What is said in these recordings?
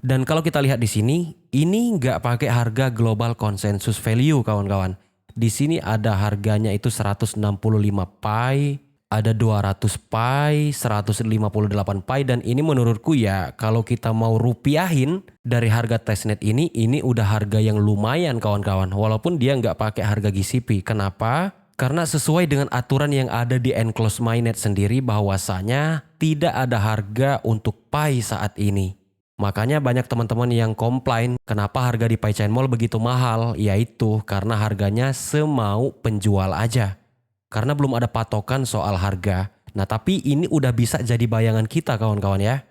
Dan kalau kita lihat di sini, ini nggak pakai harga global consensus value kawan-kawan. Di sini ada harganya itu 165 pi, ada 200 pi, 158 pi, dan ini menurutku ya kalau kita mau rupiahin dari harga testnet ini udah harga yang lumayan kawan-kawan. Walaupun dia nggak pakai harga GCP. Kenapa? Karena sesuai dengan aturan yang ada di Enclosed Mainnet sendiri bahwasanya tidak ada harga untuk pi saat ini. Makanya banyak teman-teman yang komplain kenapa harga di PaiChain Mall begitu mahal, yaitu karena harganya semau penjual aja. Karena belum ada patokan soal harga. Nah tapi ini udah bisa jadi bayangan kita kawan-kawan ya.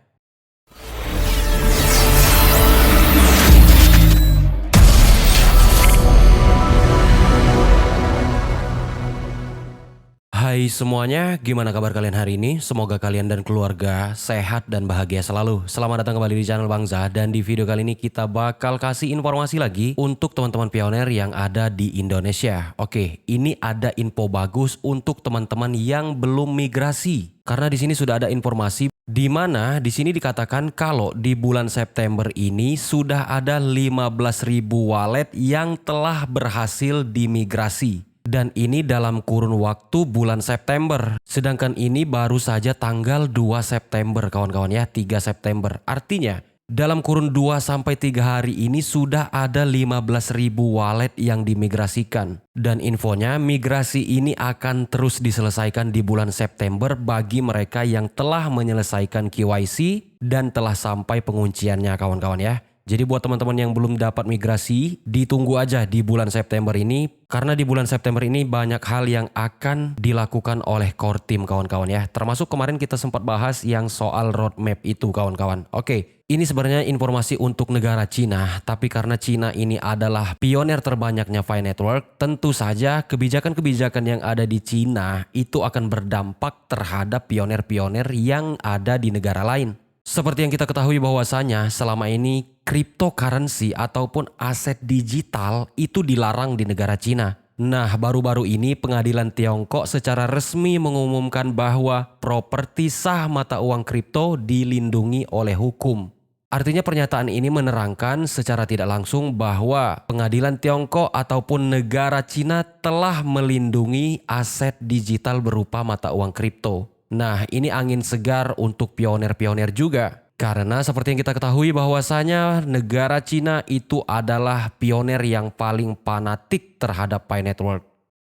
Hai semuanya, gimana kabar kalian hari ini? Semoga kalian dan keluarga sehat dan bahagia selalu. Selamat datang kembali di channel Bang Zah, dan di video kali ini kita bakal kasih informasi lagi untuk teman-teman pioner yang ada di Indonesia. Oke, ini ada info bagus untuk teman-teman yang belum migrasi. Karena di sini sudah ada informasi di mana di sini dikatakan kalau di bulan September ini sudah ada 15.000 wallet yang telah berhasil dimigrasi. Dan ini dalam kurun waktu bulan September. Sedangkan ini baru saja tanggal 2 September kawan-kawan ya, 3 September. Artinya dalam kurun 2-3 hari ini sudah ada 15.000 wallet yang dimigrasikan. Dan infonya migrasi ini akan terus diselesaikan di bulan September bagi mereka yang telah menyelesaikan KYC dan telah sampai pengunciannya kawan-kawan ya. Jadi buat teman-teman yang belum dapat migrasi, ditunggu aja di bulan September ini. Karena di bulan September ini banyak hal yang akan dilakukan oleh core team kawan-kawan ya. Termasuk kemarin kita sempat bahas yang soal roadmap itu kawan-kawan. Oke, ini sebenarnya informasi untuk negara Cina. Tapi karena Cina ini adalah pioner terbanyaknya Pi Network, tentu saja kebijakan-kebijakan yang ada di Cina itu akan berdampak terhadap pioner-pioner yang ada di negara lain. Seperti yang kita ketahui bahwasanya selama ini cryptocurrency ataupun aset digital itu dilarang di negara Cina. Nah, baru-baru ini pengadilan Tiongkok secara resmi mengumumkan bahwa properti sah mata uang kripto dilindungi oleh hukum. Artinya pernyataan ini menerangkan secara tidak langsung bahwa pengadilan Tiongkok ataupun negara Cina telah melindungi aset digital berupa mata uang kripto. Nah, ini angin segar untuk pioner-pioner juga. Karena seperti yang kita ketahui bahwasanya negara Cina itu adalah pioner yang paling fanatik terhadap Pi Network.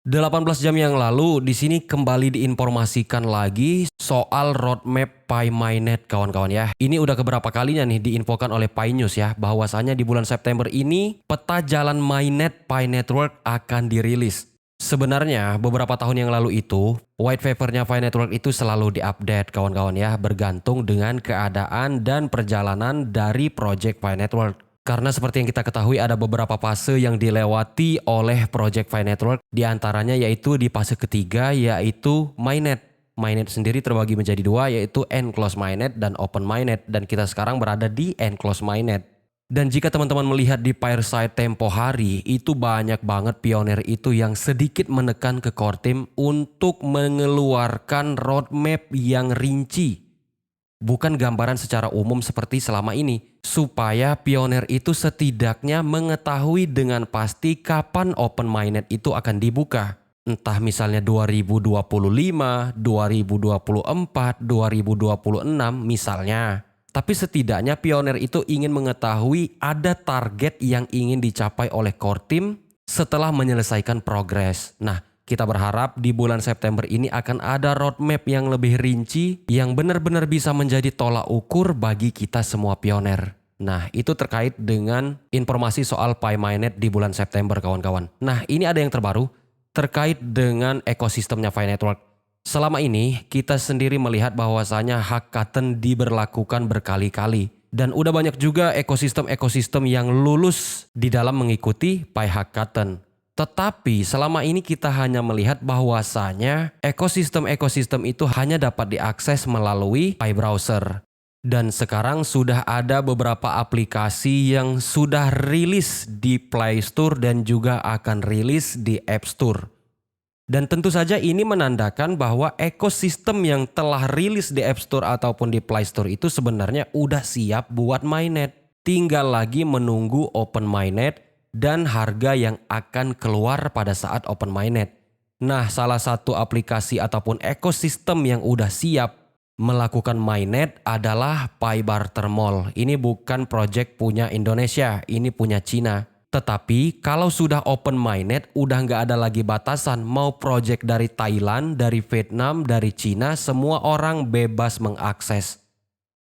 18 jam yang lalu di sini kembali diinformasikan lagi soal roadmap Pi Mainnet kawan-kawan ya. Ini udah keberapa kalinya nih diinfokan oleh Pi News ya, bahwasanya di bulan September ini peta jalan mainnet Pi Network akan dirilis. Sebenarnya beberapa tahun yang lalu itu white papernya Pi Network itu selalu diupdate kawan-kawan ya, bergantung dengan keadaan dan perjalanan dari project Pi Network. Karena seperti yang kita ketahui ada beberapa fase yang dilewati oleh project Pi Network, diantaranya yaitu di fase ketiga yaitu mainnet. Mainnet sendiri terbagi menjadi dua, yaitu Enclosed Mainnet dan Open Mainnet, dan kita sekarang berada di Enclosed Mainnet. Dan jika teman-teman melihat di Fireside tempo hari, itu banyak banget pioner itu yang sedikit menekan ke core team untuk mengeluarkan roadmap yang rinci. Bukan gambaran secara umum seperti selama ini, supaya pioner itu setidaknya mengetahui dengan pasti kapan open mainnet itu akan dibuka. Entah misalnya 2025, 2024, 2026 misalnya. Tapi setidaknya pioner itu ingin mengetahui ada target yang ingin dicapai oleh core team setelah menyelesaikan progres. Nah, kita berharap di bulan September ini akan ada roadmap yang lebih rinci yang benar-benar bisa menjadi tolak ukur bagi kita semua pioner. Nah, itu terkait dengan informasi soal Pi Mainnet di bulan September kawan-kawan. Nah, ini ada yang terbaru terkait dengan ekosistemnya Pi Network. Selama ini kita sendiri melihat bahwasanya hackathon diberlakukan berkali-kali. Dan udah banyak juga ekosistem-ekosistem yang lulus di dalam mengikuti Pi Hackathon. Tetapi selama ini kita hanya melihat bahwasanya ekosistem-ekosistem itu hanya dapat diakses melalui Pi Browser. Dan sekarang sudah ada beberapa aplikasi yang sudah rilis di Play Store dan juga akan rilis di App Store. Dan tentu saja ini menandakan bahwa ekosistem yang telah rilis di App Store ataupun di Play Store itu sebenarnya udah siap buat mainnet. Tinggal lagi menunggu open mainnet dan harga yang akan keluar pada saat open mainnet. Nah, salah satu aplikasi ataupun ekosistem yang udah siap melakukan mainnet adalah PyBarterMall. Ini bukan project punya Indonesia, ini punya Cina. Tetapi kalau sudah open mainnet udah nggak ada lagi batasan. Mau project dari Thailand, dari Vietnam, dari Cina, semua orang bebas mengakses.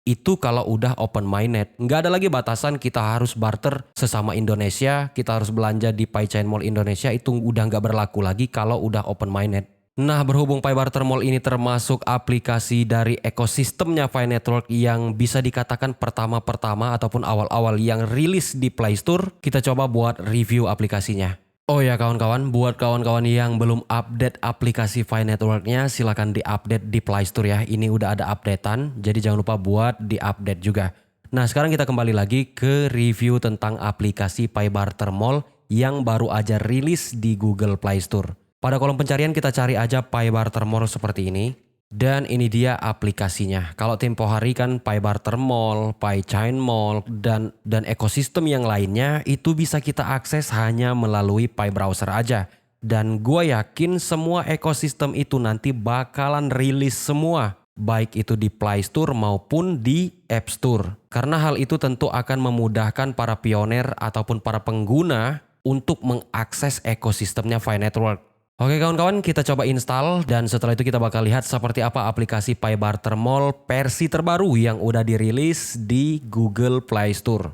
Itu kalau udah open mainnet. Nggak ada lagi batasan kita harus barter sesama Indonesia, kita harus belanja di PyChain Mall Indonesia, itu udah nggak berlaku lagi kalau udah open mainnet. Nah, berhubung PyBarterMall ini termasuk aplikasi dari ekosistemnya Pi Network yang bisa dikatakan pertama-pertama ataupun awal-awal yang rilis di Play Store, kita coba buat review aplikasinya. Oh ya kawan-kawan, buat kawan-kawan yang belum update aplikasi Pi Network-nya, silahkan di-update di Play Store ya. Ini udah ada updatean, jadi jangan lupa buat di-update juga. Nah, sekarang kita kembali lagi ke review tentang aplikasi PyBarterMall yang baru aja rilis di Google Play Store. Pada kolom pencarian kita cari aja PyBarterMall seperti ini. Dan ini dia aplikasinya. Kalau tempo hari kan PyBarterMall, PyChain Mall, dan ekosistem yang lainnya itu bisa kita akses hanya melalui Pi Browser aja. Dan gue yakin semua ekosistem itu nanti bakalan rilis semua. Baik itu di Play Store maupun di App Store. Karena hal itu tentu akan memudahkan para pioner ataupun para pengguna untuk mengakses ekosistemnya Pi Network. Oke kawan-kawan, kita coba install dan setelah itu kita bakal lihat seperti apa aplikasi PyBarterMall versi terbaru yang udah dirilis di Google Play Store.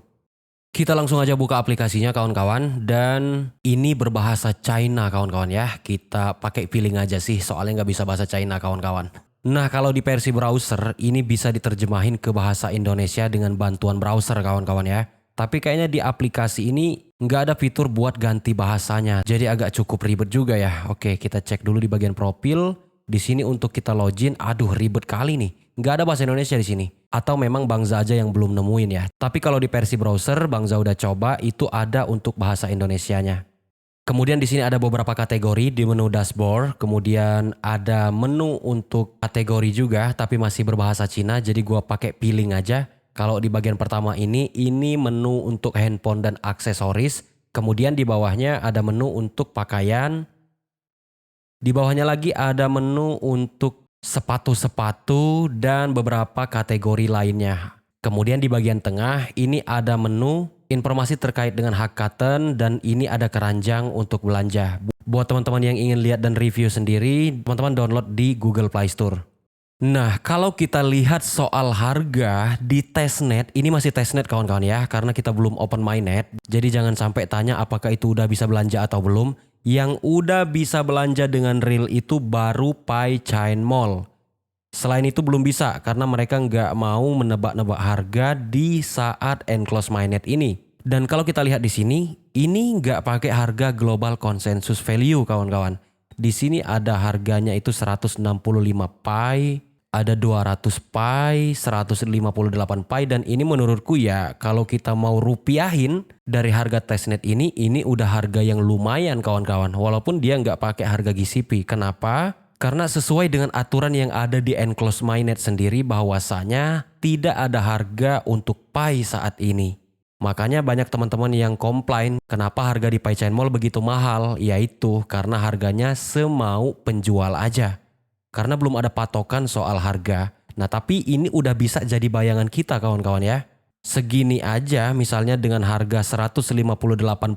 Kita langsung aja buka aplikasinya kawan-kawan dan ini berbahasa China kawan-kawan ya. Kita pakai feeling aja sih soalnya nggak bisa bahasa China kawan-kawan. Nah kalau di versi browser ini bisa diterjemahin ke bahasa Indonesia dengan bantuan browser kawan-kawan ya. Tapi kayaknya di aplikasi ini nggak ada fitur buat ganti bahasanya. Jadi agak cukup ribet juga ya. Oke, kita cek dulu di bagian profil. Di sini untuk kita login, aduh ribet kali nih. Nggak ada bahasa Indonesia di sini. Atau memang Bangza aja yang belum nemuin ya. Tapi kalau di versi browser, Bangza udah coba, itu ada untuk bahasa Indonesianya. Kemudian di sini ada beberapa kategori di menu dashboard. Kemudian ada menu untuk kategori juga, tapi masih berbahasa Cina. Jadi gua pakai pilih aja. Kalau di bagian pertama ini menu untuk handphone dan aksesoris. Kemudian di bawahnya ada menu untuk pakaian. Di bawahnya lagi ada menu untuk sepatu-sepatu dan beberapa kategori lainnya. Kemudian di bagian tengah ini ada menu informasi terkait dengan hak Hakaten dan ini ada keranjang untuk belanja. Buat teman-teman yang ingin lihat dan review sendiri, teman-teman download di Google Play Store. Nah, kalau kita lihat soal harga di testnet, ini masih testnet kawan-kawan ya, karena kita belum open mainnet. Jadi jangan sampai tanya apakah itu udah bisa belanja atau belum. Yang udah bisa belanja dengan real itu baru PyChain Mall. Selain itu belum bisa, karena mereka nggak mau menebak-nebak harga di saat enclose mainnet ini. Dan kalau kita lihat di sini, ini nggak pakai harga global consensus value kawan-kawan. Di sini ada harganya itu 165 Pi. Ada 200 Pi, 158 Pi dan ini menurutku ya kalau kita mau rupiahin dari harga testnet ini udah harga yang lumayan kawan-kawan. Walaupun dia nggak pakai harga GCP. Kenapa? Karena sesuai dengan aturan yang ada di enclose mainnet sendiri bahwasanya tidak ada harga untuk Pi saat ini. Makanya banyak teman-teman yang komplain kenapa harga di PyChain Mall begitu mahal. Yaitu karena harganya semau penjual aja. Karena belum ada patokan soal harga. Nah tapi ini udah bisa jadi bayangan kita kawan-kawan ya. Segini aja misalnya dengan harga 158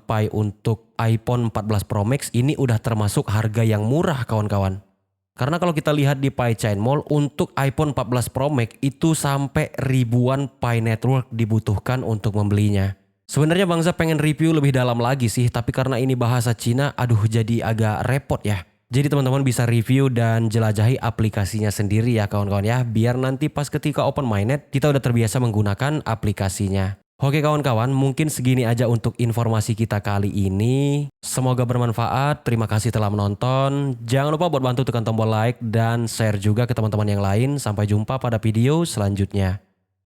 Pi untuk iPhone 14 Pro Max ini udah termasuk harga yang murah kawan-kawan. Karena kalau kita lihat di PyChain Mall untuk iPhone 14 Pro Max itu sampai ribuan Pi Network dibutuhkan untuk membelinya. Sebenarnya Bangza pengen review lebih dalam lagi sih, tapi karena ini bahasa Cina, aduh jadi agak repot ya. Jadi teman-teman bisa review dan jelajahi aplikasinya sendiri ya kawan-kawan ya. Biar nanti pas ketika open mainnet kita udah terbiasa menggunakan aplikasinya. Oke kawan-kawan, mungkin segini aja untuk informasi kita kali ini. Semoga bermanfaat. Terima kasih telah menonton. Jangan lupa buat bantu tekan tombol like dan share juga ke teman-teman yang lain. Sampai jumpa pada video selanjutnya.